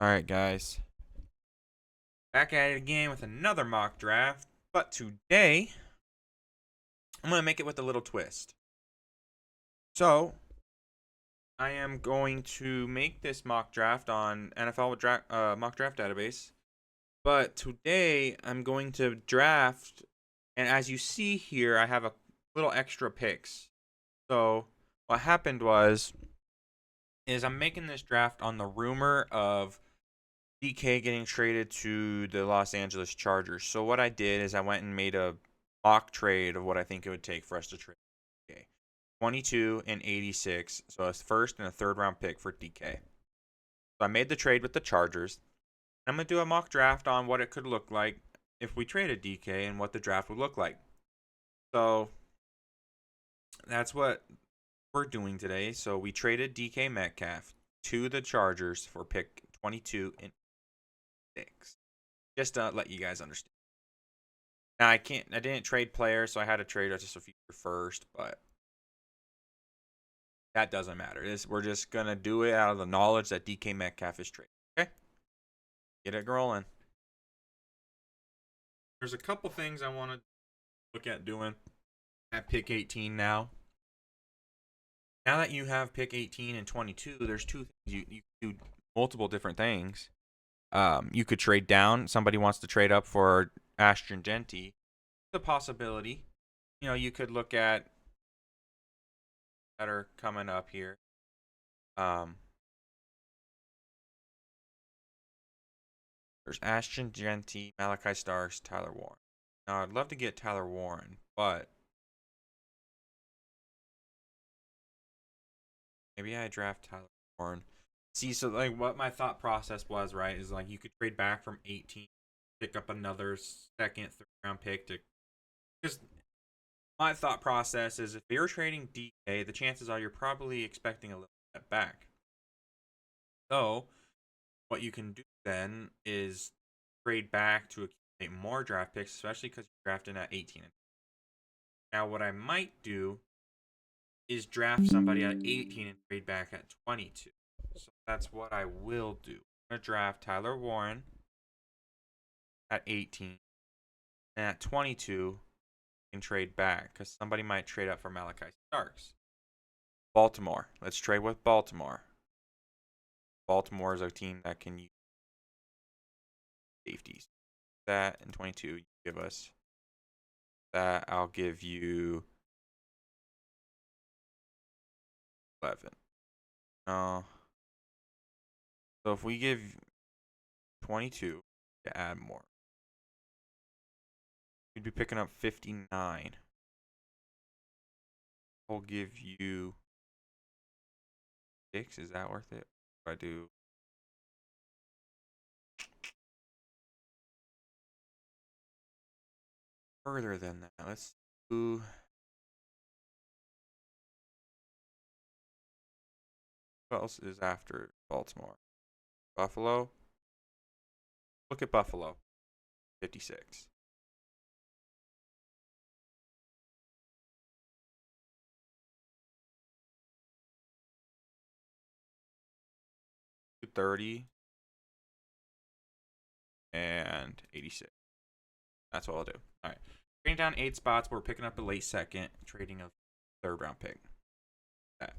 Alright, guys. Back at it again with another mock draft. But today, I'm going to make it with a little twist. So, I am going to make this mock draft on NFL mock draft database. But today, I'm going to draft. And as you see here, I have a little extra picks. So, what happened is I'm making this draft on the rumor of DK getting traded to the Los Angeles Chargers. So what I did is I went and made a mock trade of what I think it would take for us to trade DK. 22 and 86. So a first and a third round pick for DK. So I made the trade with the Chargers. I'm going to do a mock draft on what it could look like if we traded DK and what the draft would look like. So that's what we're doing today. So we traded DK Metcalf to the Chargers for pick 22 and 6. Just to let you guys understand. Now I didn't trade players, so I had to trade just a future first, but that doesn't matter. We're just gonna do it out of the knowledge that DK Metcalf is traded. Okay, get it rolling. There's a couple things I want to look at doing at pick 18 now. Now that you have pick 18 and 22, there's two things you do multiple different things. You could trade down. Somebody wants to trade up for Ashton Genty. The possibility. You could look at that are coming up here. There's Ashton Genty, Malachi Starks, Tyler Warren. Now I'd love to get Tyler Warren, but maybe I draft Tyler Warren. See, so like what my thought process was, right, is like you could trade back from 18, pick up another second, third round pick to because my thought process is if you're trading DK, the chances are you're probably expecting a little bit back. So what you can do then is trade back to accumulate more draft picks, especially because you're drafting at 18. Now, what I might do is draft somebody at 18 and trade back at 22. So that's what I will do. I'm going to draft Tyler Warren at 18. And at 22, can trade back because somebody might trade up for Malachi Starks. Baltimore. Let's trade with Baltimore. Baltimore is a team that can use safeties. That and 22, you give us that. I'll give you 11. No. So if we give 22 to add more, we'd be picking up 59. I'll give you 6. Is that worth it? If I do further than that, let's do. What else is after Baltimore? Buffalo. Look at Buffalo. 56. $30 and 86. That's what I'll do. All right. Trading down 8 spots. We're picking up a late second. Trading a third round pick. That.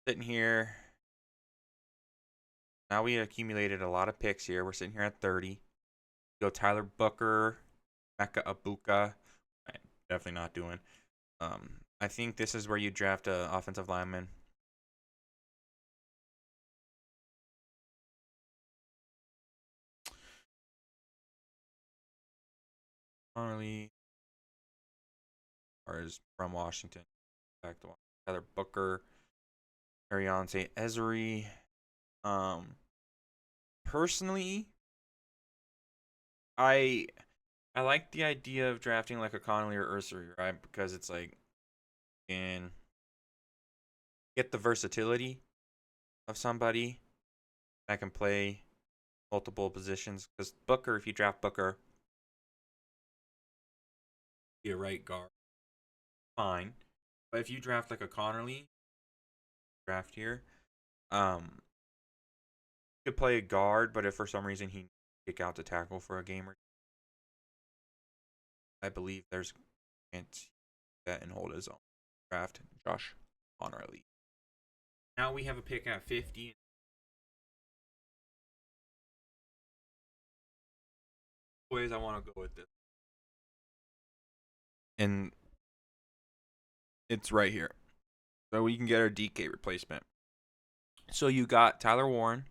Sitting here. Now we accumulated a lot of picks here. We're sitting here at 30. Go Tyler Booker, Mecca Abuka. Definitely not doing. I think this is where you draft an offensive lineman. Normally, or is from Washington. Back to Tyler Booker, Ariane Ezri. Personally, I like the idea of drafting like a Connolly or Ursery, right? Because it's like can get the versatility of somebody that can play multiple positions. Because Booker, if you draft Booker, be a right guard, fine. But if you draft like a Connerly, draft here. Could play a guard, but if for some reason he kick out to tackle for a game or two, I believe there's a chance that and hold his own. Draft Josh Honorly. Now we have a pick at 50. Ways I want to go with this. And it's right here. So we can get our DK replacement. So you got Tyler Warren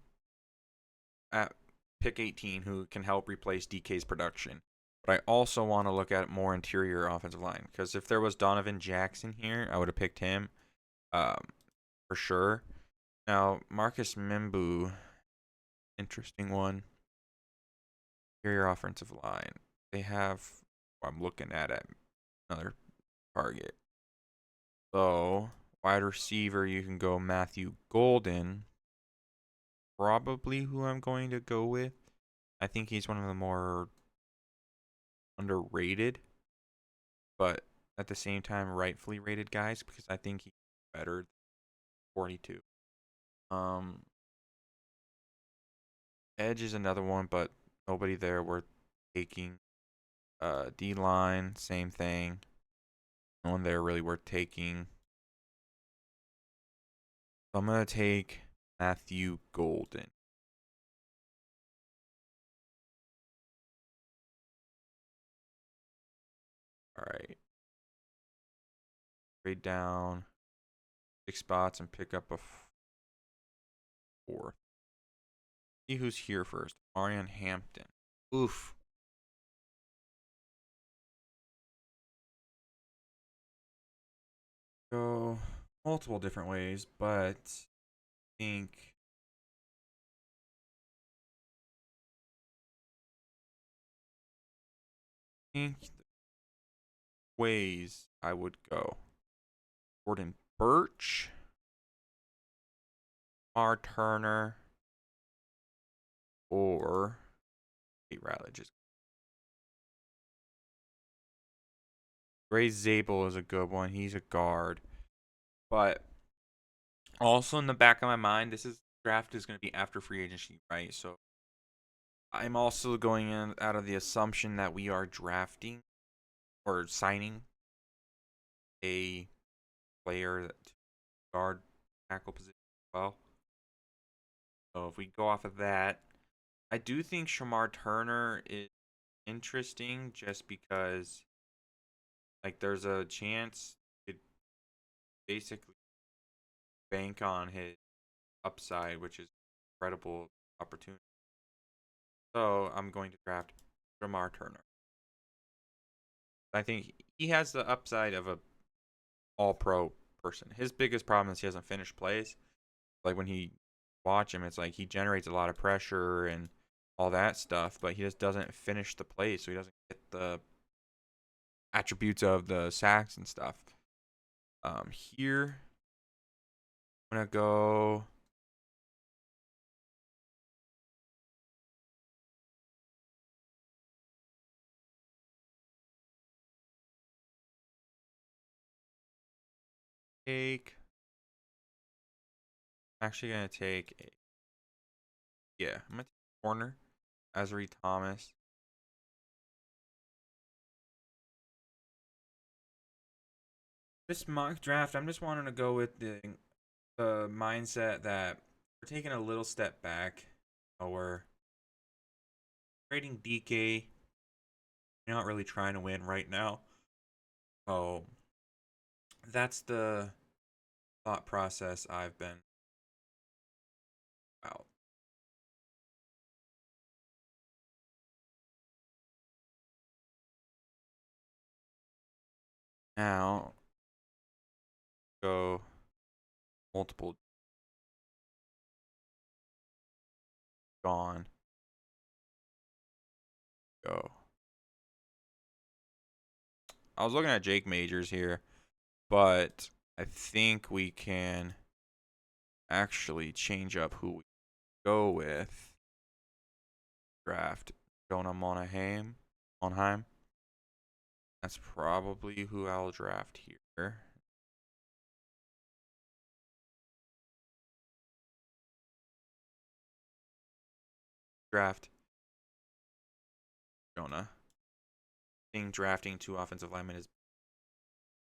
at pick 18 who can help replace DK's production. But I also want to look at more interior offensive line because if there was Donovan Jackson here, I would have picked him for sure. Now, Marcus Mimbu, interesting one. Interior offensive line. They have, I'm looking at another target. So, wide receiver, you can go Matthew Golden. Probably who I'm going to go with. I think he's one of the more underrated, but at the same time, rightfully rated guys because I think he's better than 42. Edge is another one, but nobody there worth taking. D line, same thing. No one there really worth taking. So I'm gonna take Matthew Golden. All right. Trade down 6 spots and pick up a 4th. See who's here first. Marion Hampton. Oof. Go multiple different ways, but I think the ways I would go. Gordon Birch, Mar Turner, or Kate Ratledge. Ray Zabel is a good one. He's a guard. But also in the back of my mind, this draft is going to be after free agency, right? So I'm also going in out of the assumption that we are drafting or signing a player to guard tackle position as well. So if we go off of that, I do think Shamar Turner is interesting just because like there's a chance to basically bank on his upside, which is incredible opportunity. So I'm going to draft Shamar Turner. I think he has the upside of a all-pro person. His biggest problem is he hasn't finished plays. Like when he watch him, it's like he generates a lot of pressure and all that stuff, but he just doesn't finish the play, so he doesn't get the attributes of the sacks and stuff. Here I'm gonna go take. I'm actually gonna take a I'm gonna take a corner, Azari Thomas. This mock draft, I'm just wanting to go with the mindset that we're taking a little step back. We're trading DK. You're not really trying to win right now. So that's the thought process I've been about. Now go multiple gone. Go. I was looking at Jake Majors here, but I think we can actually change up who we go with. Draft Jonah Monheim. That's probably who I'll draft here. draft Jonah. I think drafting 2 offensive linemen is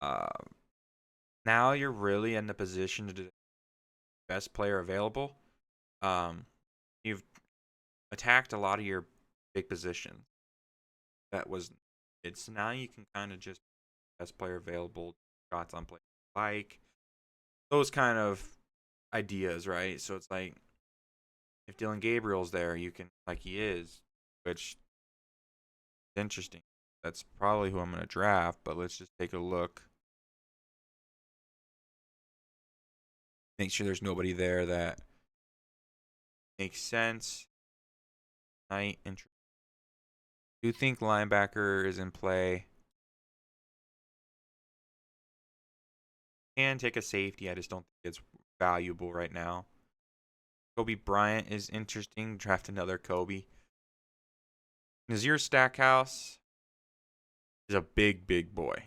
uh now you're really in the position to do the best player available. Um, you've attacked a lot of your big positions. That was it's now you can kind of just best player available, shots on play, like those kind of ideas, right? So it's like if Dylan Gabriel's there, you can like he is, which is interesting. That's probably who I'm gonna draft, but let's just take a look. Make sure there's nobody there that makes sense. I do think linebacker is in play. Can take a safety. I just don't think it's valuable right now. Kobe Bryant is interesting. Draft another Kobe. Nazir Stackhouse is a big, big boy.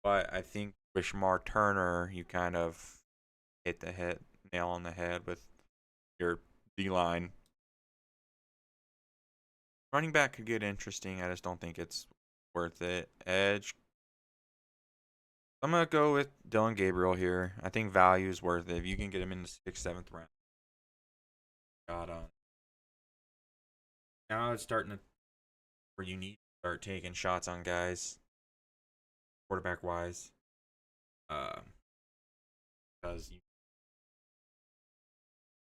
But I think with Shamar Turner, you kind of hit the nail on the head with your D line. Running back could get interesting. I just don't think it's worth it. Edge. I'm gonna go with Dylan Gabriel here. I think value is worth it. If you can get him in the 6th, 7th round. Got on. Now it's starting to where you need to start taking shots on guys, quarterback wise. Because you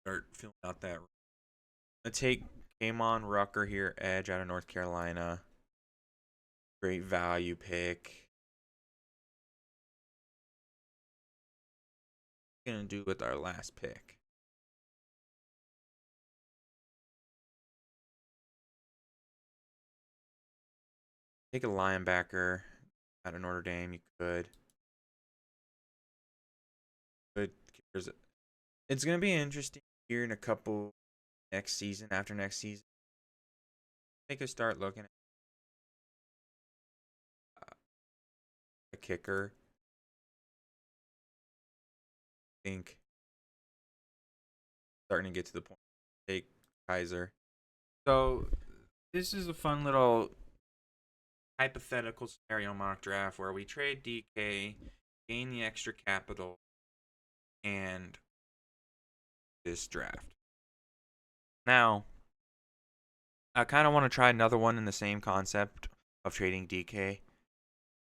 start filling out that. I take Kamon Rucker here, edge out of North Carolina. Great value pick. What are we gonna do with our last pick? Take a linebacker out of Notre Dame. You could. But it's gonna be interesting here in a couple next season. After next season, they could start looking at a kicker. I think starting to get to the point. Take Kaiser. So this is a fun little hypothetical scenario mock draft where we trade DK, gain the extra capital, and this draft. Now, I kind of want to try another one in the same concept of trading DK,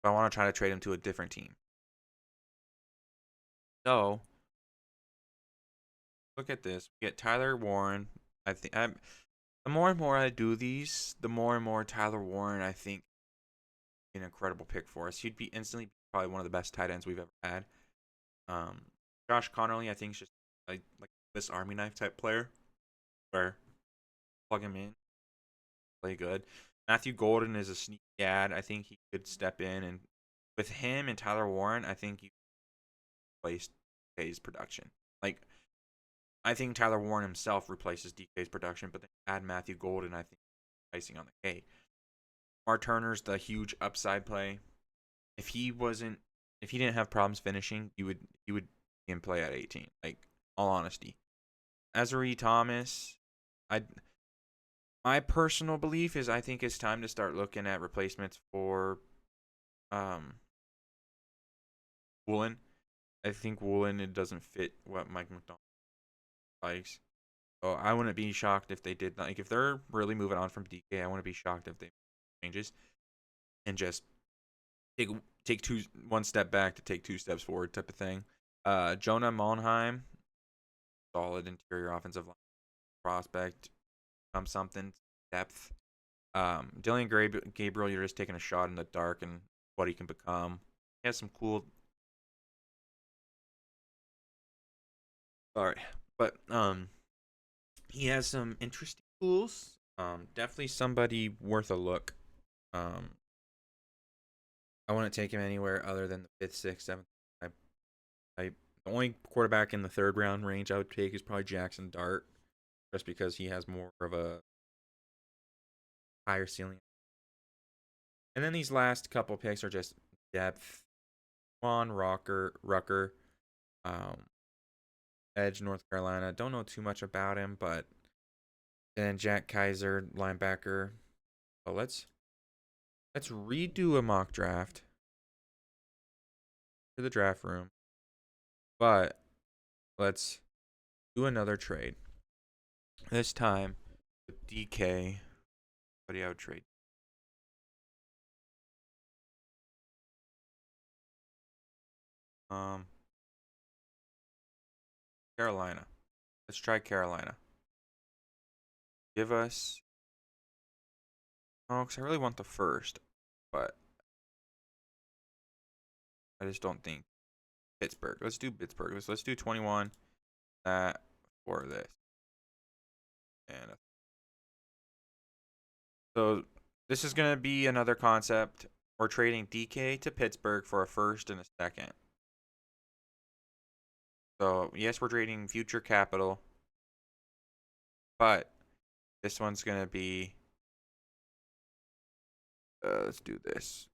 but I want to try to trade him to a different team. So, look at this. We get Tyler Warren. I think the more and more I do these, the more and more Tyler Warren I think an incredible pick for us. He'd be instantly probably one of the best tight ends we've ever had. Josh Connerly, I think, is just like this Army knife type player, where plug him in, play good. Matthew Golden is a sneaky ad. I think he could step in, and with him and Tyler Warren, I think you replace DK's production. Like, I think Tyler Warren himself replaces DK's production, but then add Matthew Golden, I think icing on the cake. Mark Turner's the huge upside play. If he didn't have problems finishing, he would be in play at 18. Like, all honesty. Azari Thomas, my personal belief is I think it's time to start looking at replacements for Woolen. I think Woolen, it doesn't fit what Mike McDonald likes. So I wouldn't be shocked if they did. Like, if they're really moving on from DK, I wouldn't be shocked if they changes and just take one step back to take 2 steps forward type of thing. Jonah Monheim, solid interior offensive line prospect, something depth. Dylan Gabriel, you're just taking a shot in the dark and what he can become. He has some cool. Sorry, but he has some interesting tools. Definitely somebody worth a look. I wouldn't take him anywhere other than the 5th, 6th, 7th. The only quarterback in the 3rd round range I would take is probably Jackson Dart, just because he has more of a higher ceiling. And then these last couple picks are just depth. Juan Rucker, Edge, North Carolina. Don't know too much about him, but And then Jack Kaiser, linebacker. Oh, let's redo a mock draft to the draft room. But let's do another trade. This time with DK. What do you have trade? Carolina. Let's try Carolina. Give us. Oh, because I really want the first, but I just don't think Pittsburgh. Let's do Pittsburgh. Let's do 21 for this. And so this is gonna be another concept. We're trading DK to Pittsburgh for a first and a second. So yes, we're trading future capital, but this one's gonna be. Let's do this.